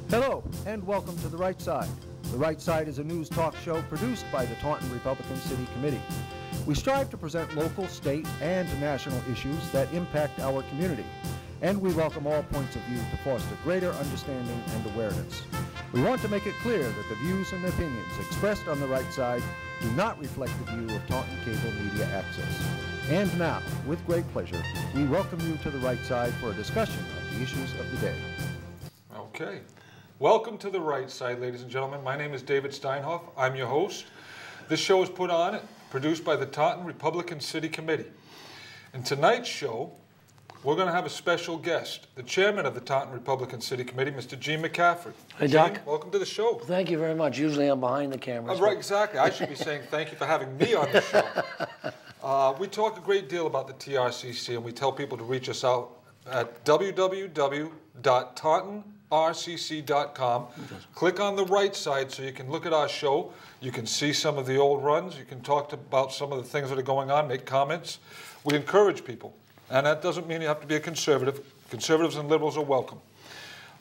Hello, and welcome to The Right Side. The Right Side is a news talk show produced by the Taunton Republican City Committee. We strive to present local, state, and national issues that impact our community, and we welcome all points of view to foster greater understanding and awareness. We want to make it clear that the views and opinions expressed on The Right Side do not reflect the view of Taunton Cable Media Access. And now, with great pleasure, we welcome you to The Right Side for a discussion of the issues of the day. Okay. Welcome to The Right Side, ladies and gentlemen. My name is David Steinhoff. I'm your host. This show is produced by the Taunton Republican City Committee. In tonight's show, we're going to have a special guest, the chairman of the Taunton Republican City Committee, Mr. Gene McCaffrey. Hey, Doc. Gene, welcome to the show. Thank you very much. Usually I'm behind the camera. Right, exactly. I should be saying thank you for having me on the show. We talk a great deal about the TRCC, and we tell people to reach us out at www.tauntonrcc.com. Click on the right side so you can look at our show. You can see some of the old runs. You can talk about some of the things that are going on, make comments. We encourage people. And that doesn't mean you have to be a conservative. Conservatives and liberals are welcome.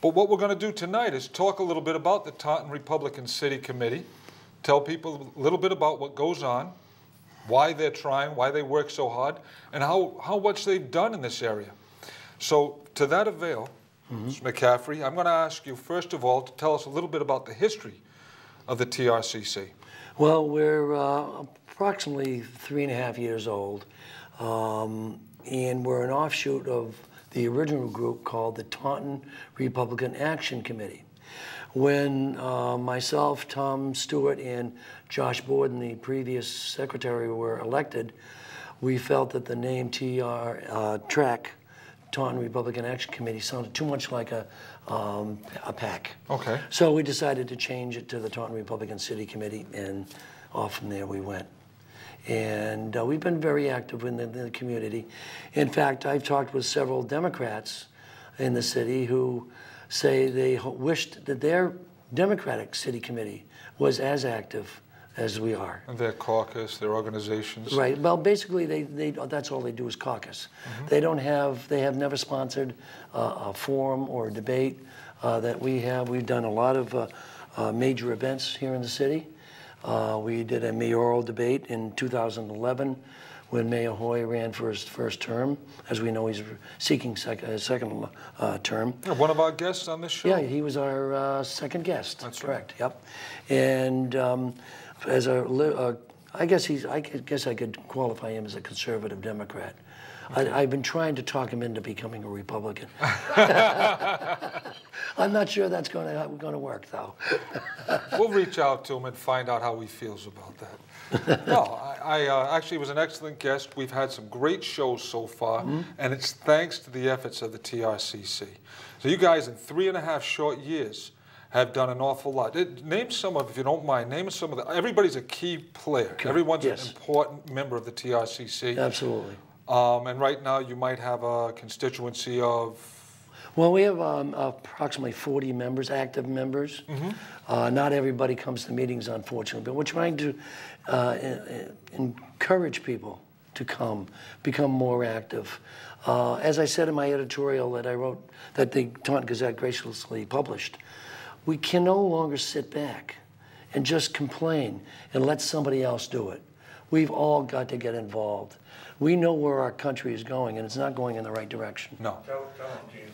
But what we're going to do tonight is talk a little bit about the Taunton Republican City Committee, tell people a little bit about what goes on, why they're trying, why they work so hard, and how much they've done in this area. So to that avail, Mr. McCaffrey, I'm going to ask you, first of all, to tell us a little bit about the history of the TRCC. Well, we're approximately 3.5 years old, and we're an offshoot of the original group called the Taunton Republican Action Committee. When myself, Tom Stewart, and Josh Borden, the previous secretary, were elected, we felt that the name TRAC, Taunton Republican Action Committee, sounded too much like a PAC. Okay. So we decided to change it to the Taunton Republican City Committee, and off from there we went. And we've been very active in the community. In fact, I've talked with several Democrats in the city who say they wished that their Democratic City Committee was as active as we are. And their caucus, their organizations. Right. Well, basically, that's all they do is caucus. They have never sponsored a forum or a debate that we have. We've done a lot of major events here in the city. We did a mayoral debate in 2011 when Mayor Hoy ran for his first term. As we know, he's seeking a second term. Yeah, one of our guests on this show? Yeah, he was our second guest. That's correct. Right. Yep. And as I guess I could qualify him as a conservative Democrat. Okay. I've been trying to talk him into becoming a Republican. I'm not sure that's going to work, though. We'll reach out to him and find out how he feels about that. No, I actually was an excellent guest. We've had some great shows so far, and it's thanks to the efforts of the TRCC. So you guys, in 3.5 short years, have done an awful lot. Name some of, if you don't mind, name some of the, everybody's a key player. Okay. Everyone's an important member of the TRCC. Absolutely. And right now you might have a constituency of? Well, we have approximately 40 members, active members. Not everybody comes to meetings, unfortunately, but we're trying to encourage people to come, become more active. As I said in my editorial that I wrote, that the Taunton Gazette graciously published, we can no longer sit back and just complain and let somebody else do it. We've all got to get involved. We know where our country is going, and it's not going in the right direction. No. Tell him, Gene.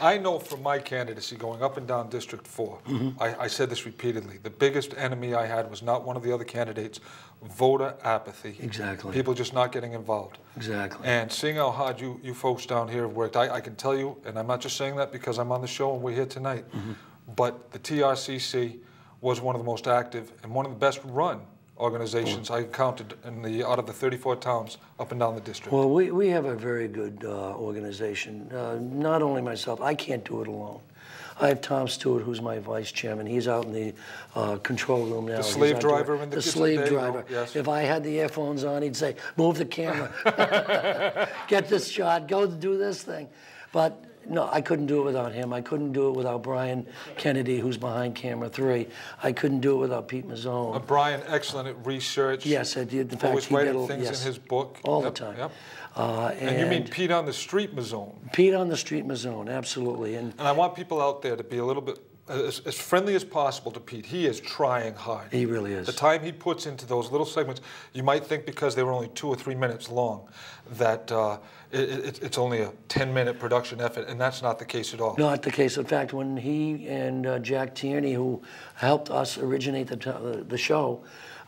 I know from my candidacy going up and down District 4, I said this repeatedly, the biggest enemy I had was not one of the other candidates, voter apathy. Exactly. People just not getting involved. Exactly. And seeing how hard you folks down here have worked, I can tell you, and I'm not just saying that because I'm on the show and we're here tonight, but the TRCC was one of the most active and one of the best run organizations I counted out of the 34 towns up and down the district. Well, we have a very good organization. Not only myself, I can't do it alone. I have Tom Stewart, who's my vice chairman. He's out in the control room now. The slave driver in the kitchen. The slave driver. Yes. If I had the earphones on, he'd say, "Move the camera, get this shot, go do this thing." But no, I couldn't do it without him. I couldn't do it without Brian Kennedy, who's behind camera 3. I couldn't do it without Pete Mozzone. Brian, excellent at research. Yes, I did. In fact, always he did writing things in his book. all the time. Yep. And you mean Pete on the Street Mozzone? Pete on the Street Mozzone, absolutely. And I want people out there to be a little bit as friendly as possible to Pete. He is trying hard. He really is. The time he puts into those little segments, you might think because they were only 2 or 3 minutes long, that it's only a 10-minute production effort, and that's not the case at all. Not the case. In fact, when he and Jack Tierney, who helped us originate the show,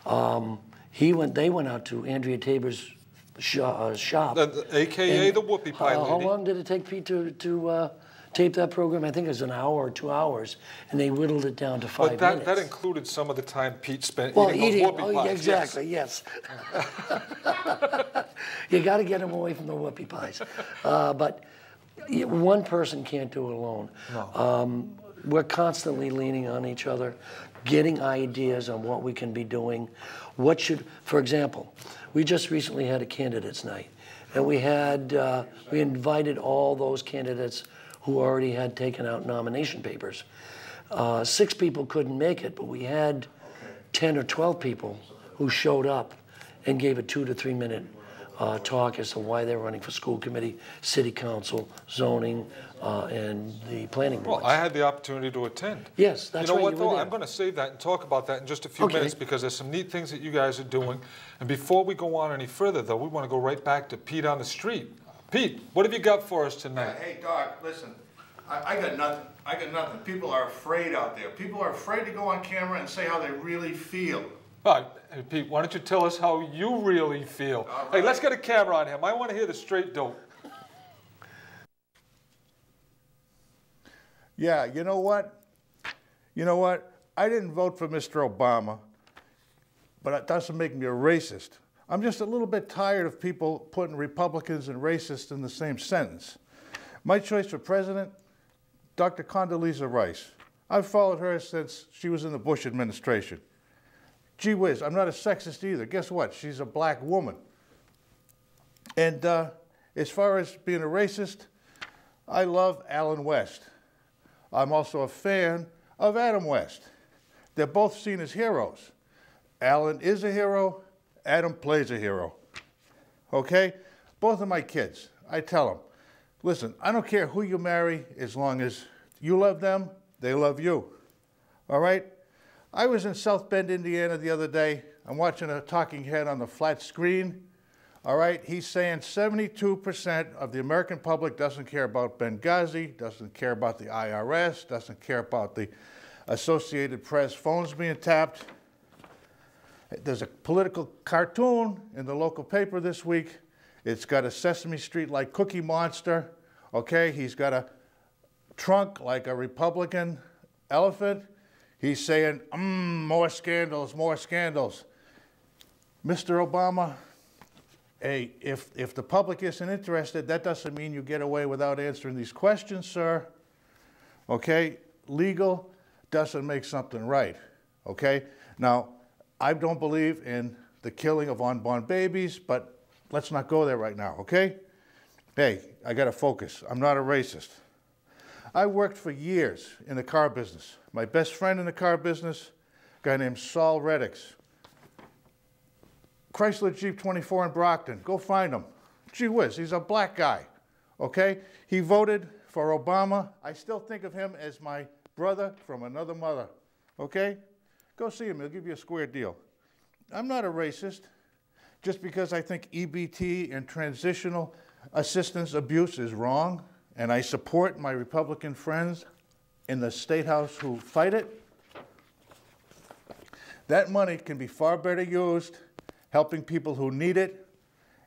they went out to Andrea Tabor's shop. AKA the Whoopie Pie Lady. How long did it take Pete to tape that program? I think it was an hour or 2 hours, and they whittled it down to 5 minutes. That included some of the time Pete spent eating those whoopie pies. Exactly, yes. You got to get him away from the whoopie pies. But one person can't do it alone. No. We're constantly leaning on each other, getting ideas on what we can be doing. For example, we just recently had a candidates night, and we invited all those candidates who already had taken out nomination papers. 6 people couldn't make it, but we had 10 or 12 people who showed up and gave a 2 to 3 minute talk as to why they're running for school committee, city council, zoning, and the planning board. Well, I had the opportunity to attend. Yes, that's right. You know what, though? I'm going to save that and talk about that in just a few minutes, because there's some neat things that you guys are doing. And before we go on any further, though, we want to go right back to Pete on the Street. Pete, what have you got for us tonight? Hey, Doc, listen, I got nothing. I got nothing. People are afraid out there. People are afraid to go on camera and say how they really feel. All right, hey, Pete, why don't you tell us how you really feel? Right. Hey, let's get a camera on him. I want to hear the straight dope. Yeah, you know what? You know what? I didn't vote for Mr. Obama, but it doesn't make me a racist. I'm just a little bit tired of people putting Republicans and racists in the same sentence. My choice for president, Dr. Condoleezza Rice. I've followed her since she was in the Bush administration. Gee whiz, I'm not a sexist either. Guess what? She's a black woman. And as far as being a racist, I love Allen West. I'm also a fan of Adam West. They're both seen as heroes. Allen is a hero, Adam plays a hero. Okay? Both of my kids, I tell them, listen, I don't care who you marry as long as you love them, they love you. All right? I was in South Bend, Indiana the other day. I'm watching a talking head on the flat screen. All right? He's saying 72% of the American public doesn't care about Benghazi, doesn't care about the IRS, doesn't care about the Associated Press phones being tapped. There's a political cartoon in the local paper this week. It's got a Sesame Street-like Cookie Monster. Okay? He's got a trunk like a Republican elephant. He's saying, more scandals, more scandals. Mr. Obama, hey, if the public isn't interested, that doesn't mean you get away without answering these questions, sir. Okay? Legal doesn't make something right. Okay? Now, I don't believe in the killing of unborn babies, but let's not go there right now, okay? Hey, I got to focus. I'm not a racist. I worked for years in the car business. My best friend in the car business, a guy named Saul Reddix. Chrysler Jeep 24 in Brockton. Go find him. Gee whiz, he's a black guy, okay? He voted for Obama. I still think of him as my brother from another mother, okay? Go see him. He'll give you a square deal. I'm not a racist just because I think EBT and transitional assistance abuse is wrong, and I support my Republican friends in the State House who fight it. That money can be far better used helping people who need it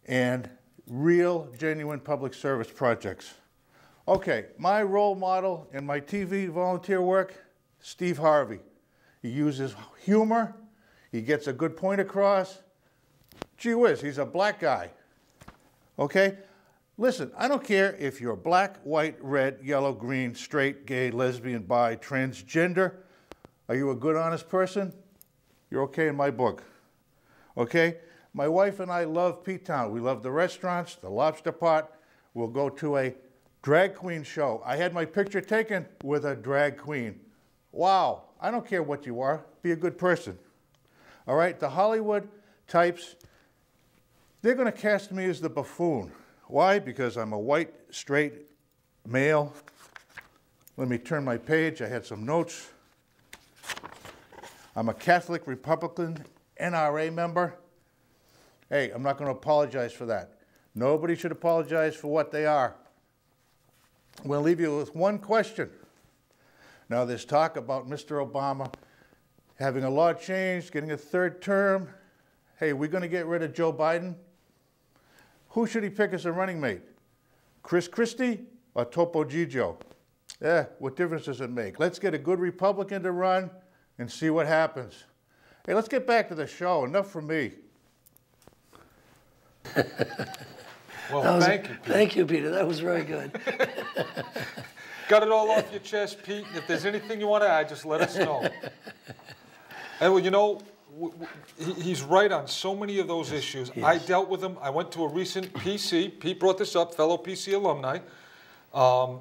and real, genuine public service projects. Okay, my role model in my TV volunteer work, Steve Harvey. He uses humor. He gets a good point across. Gee whiz, he's a black guy. Okay? Listen, I don't care if you're black, white, red, yellow, green, straight, gay, lesbian, bi, transgender. Are you a good, honest person? You're okay in my book. Okay? My wife and I love P-Town. We love the restaurants, the lobster pot. We'll go to a drag queen show. I had my picture taken with a drag queen. Wow, I don't care what you are, be a good person. All right, the Hollywood types, they're going to cast me as the buffoon. Why? Because I'm a white, straight male. Let me turn my page, I had some notes. I'm a Catholic Republican NRA member. Hey, I'm not going to apologize for that. Nobody should apologize for what they are. I'm going to leave you with one question. Now, there's talk about Mr. Obama having a law changed, getting a third term. Hey, we're going to get rid of Joe Biden. Who should he pick as a running mate? Chris Christie or Topo Gigio? Yeah, what difference does it make? Let's get a good Republican to run and see what happens. Hey, let's get back to the show. Enough from me. Well, thank you, Pete. Thank you, Peter. That was very good. Got it all off your chest, Pete. If there's anything you want to add, just let us know. And well, you know, he's right on so many of those issues. Yes. I dealt with them. I went to a recent PC. Pete brought this up, fellow PC alumni.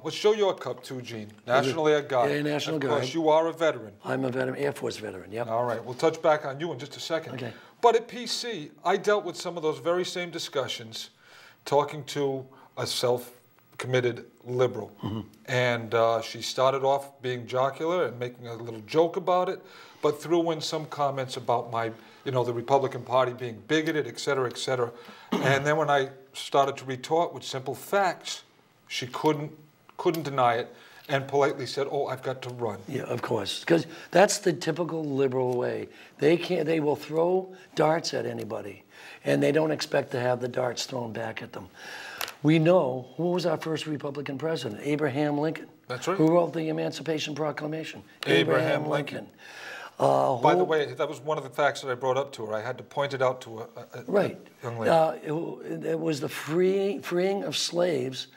Let's show your cup too, Gene. National Air Guard. Yeah, National Guard. Of course, Guard. you are a veteran. I'm a veteran, Air Force veteran, yep. All right, we'll touch back on you in just a second. Okay. But at PC, I dealt with some of those very same discussions, talking to a self-committed liberal. Mm-hmm. And she started off being jocular and making a little joke about it, but threw in some comments about my, you know, the Republican Party being bigoted, et cetera, et cetera. And then when I started to retort with simple facts, she couldn't deny it and politely said, "Oh, I've got to run." Yeah, of course, because that's the typical liberal way. They will throw darts at anybody, and they don't expect to have the darts thrown back at them. We know who was our first Republican president, Abraham Lincoln. That's right. Who wrote the Emancipation Proclamation? Abraham Lincoln. By the way, that was one of the facts that I brought up to her. I had to point it out to a young lady. It was the freeing of slaves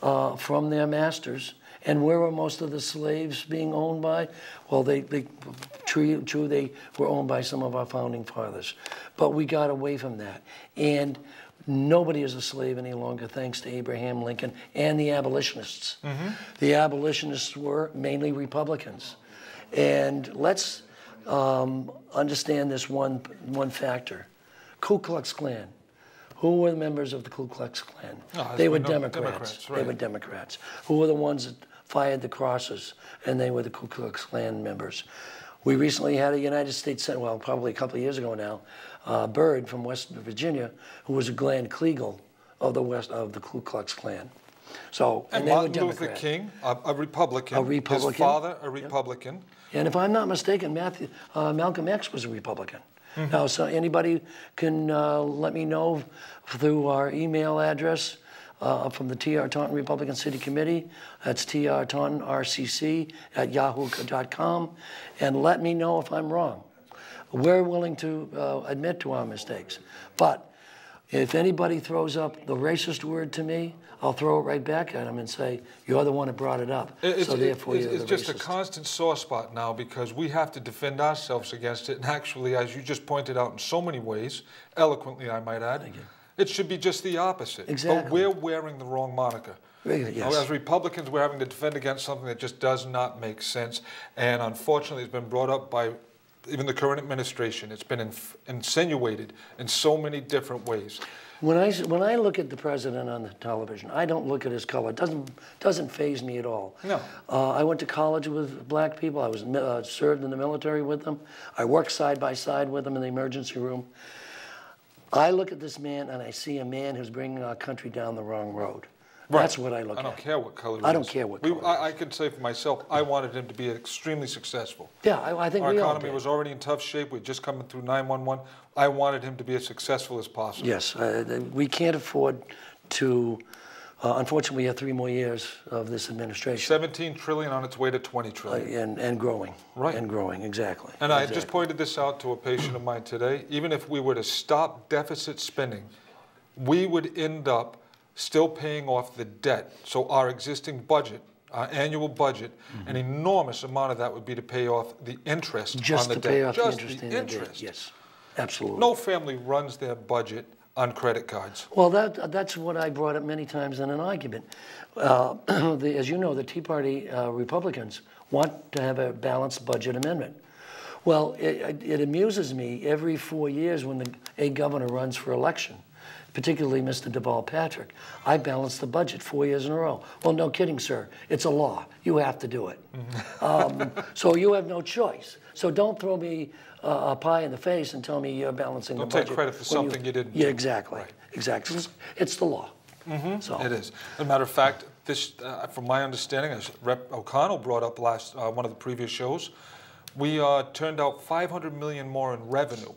from their masters. And where were most of the slaves being owned by? Well, true, they were owned by some of our founding fathers. But we got away from that. And nobody is a slave any longer, thanks to Abraham Lincoln and the abolitionists. Mm-hmm. The abolitionists were mainly Republicans. And let's understand this one factor. Ku Klux Klan. Who were the members of the Ku Klux Klan? They were Democrats. Right. They were Democrats. Who were the ones that fired the crosses? And they were the Ku Klux Klan members. We recently had a United States Senator, well, probably a couple of years ago now, Byrd from West Virginia, who was a Glenn Kliegel of the Ku Klux Klan. So, and they were Martin Luther Democrats. King, a Republican. A Republican. His father, a Republican. Yep. And if I'm not mistaken, Malcolm X was a Republican. Mm-hmm. Now, so anybody can let me know through our email address from the Taunton Republican City Committee. That's TRCC at yahoo.com. And let me know if I'm wrong. We're willing to admit to our mistakes. But if anybody throws up the racist word to me, I'll throw it right back at them and say, you're the one that brought it up. It's just racist. A constant sore spot now because we have to defend ourselves against it. And actually, as you just pointed out in so many ways, eloquently I might add, it should be just the opposite. Exactly. But we're wearing the wrong moniker. Yes. As Republicans, we're having to defend against something that just does not make sense. And unfortunately, it's been brought up by even the current administration. It's been insinuated in so many different ways. When I look at the president on the television, I don't look at his color. It doesn't faze me at all. No. I went to college with black people. I was served in the military with them. I worked side by side with them in the emergency room. I look at this man and I see a man who's bringing our country down the wrong road. Right. That's what I look at. I don't care what color he is. I don't care what color I can say for myself, I wanted him to be extremely successful. Yeah, I think our we all economy did. was already in tough shape. We're just coming through 9/11. I wanted him to be as successful as possible. Yes, we can't afford to. Unfortunately, we have 3 more years of this administration. 17 trillion on its way to 20 trillion. And growing. Right. And growing, exactly. And I just pointed this out to a patient of mine today. Even if we were to stop deficit spending, we would end up still paying off the debt. So our existing budget, our annual budget, an enormous amount of that would be to pay off the interest just on the to debt. pay off Just the interest. the interest. Yes, absolutely. No family runs their budget on credit cards? Well, that's what I brought up many times in an argument. As you know, the Tea Party Republicans want to have a balanced budget amendment. Well, it amuses me every 4 years when a governor runs for election, particularly Mr. Deval Patrick. I balance the budget 4 years in a row. Well, no kidding, sir. It's a law. You have to do it. So you have no choice. So don't throw me a pie in the face and tell me you're balancing the budget. Don't take credit for something you didn't do. Yeah, exactly. Right. Exactly. It's the law. So. It is. As a matter of fact, this, from my understanding, as Rep. O'Connell brought up last one of the previous shows, we turned out $500 million more in revenue.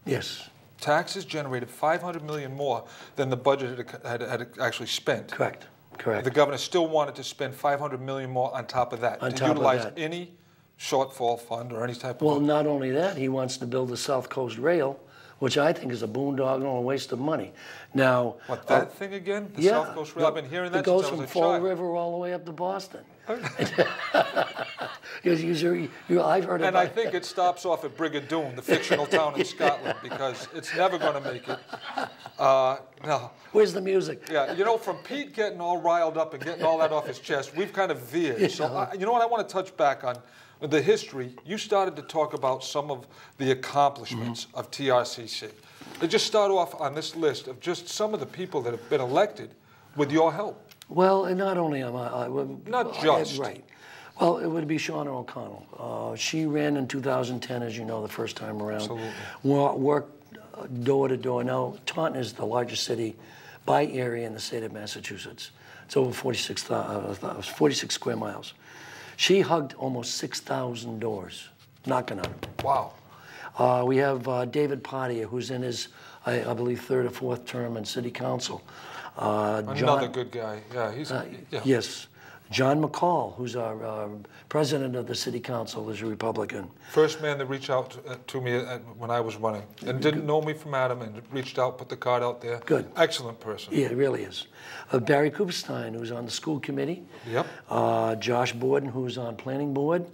Yes. Taxes generated $500 million more than the budget had actually spent. Correct. Correct. The governor still wanted to spend $500 million more on top of that to utilize any shortfall fund or any type of. Well, not only that, he wants to build the South Coast Rail, which I think is a boondoggle and a waste of money. Now, what, that thing again? The yeah, South Coast Rail? I've been hearing that it goes since I from was a Fall child. River all the way up to Boston. I've heard And about I think it stops off at Brigadoon, the fictional town in Scotland, because it's never going to make it. No. Where's the music? Yeah, you know, from Pete getting all riled up and getting all that off his chest, we've kind of veered. So, you know what, I want to touch back on the history. You started to talk about some of the accomplishments of TRCC. To just start off on this list of just some of the people that have been elected with your help. Well, and not only am Not just. right. Well, it would be Shauna O'Connell. She ran in 2010, as you know, the first time around. Absolutely. Worked door to door. Now, Taunton is the largest city by area in the state of Massachusetts. It's over 46 square miles. She hugged almost 6,000 doors, knocking on them. Wow. We have David Pottier, who's in his, I believe, third or fourth term in city council. Another good guy. Yeah, he's. Yeah. Yes. John McCall, who's our president of the city council, is a Republican. First man that reached out to me when I was running and didn't know me from Adam and reached out, put the card out there. Good. Excellent person. Yeah, it really is. Barry Cooperstein, who's on the school committee. Yep. Josh Borden, who's on planning board.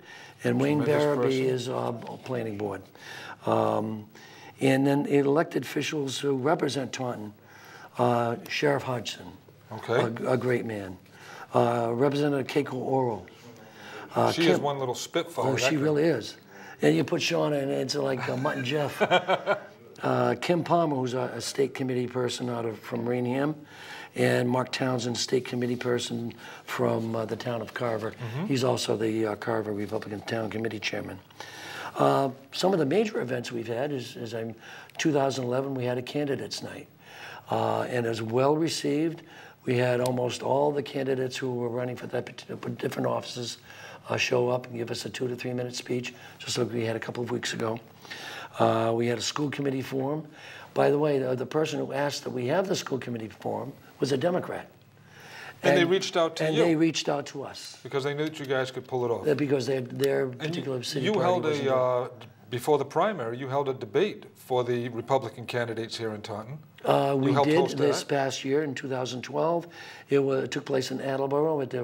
And Wayne Barabee is planning board. And then elected officials who represent Taunton. Sheriff Hodgson. Okay. A great man. Representative Keiko Oro. She is one little spitfire. Oh, she really is. And you put Shauna in, it's like Mutt and Jeff. Kim Palmer, who's a state committee person from Rainham, and Mark Townsend, state committee person from the town of Carver. He's also the Carver Republican Town Committee chairman. Some of the major events we've had is in 2011, we had a candidates night. And it was well received. We had almost all the candidates who were running for different offices show up and give us a 2 to 3 minute speech, just like we had a couple of weeks ago. We had a school committee forum. By the way, the person who asked that we have the school committee forum was a Democrat. And they reached out to you? And they reached out to us. Because they knew that you guys could pull it off. Because their particular city you party held before the primary, you held a debate for the Republican candidates here in Taunton. We did this past year in 2012. It took place in Attleboro at their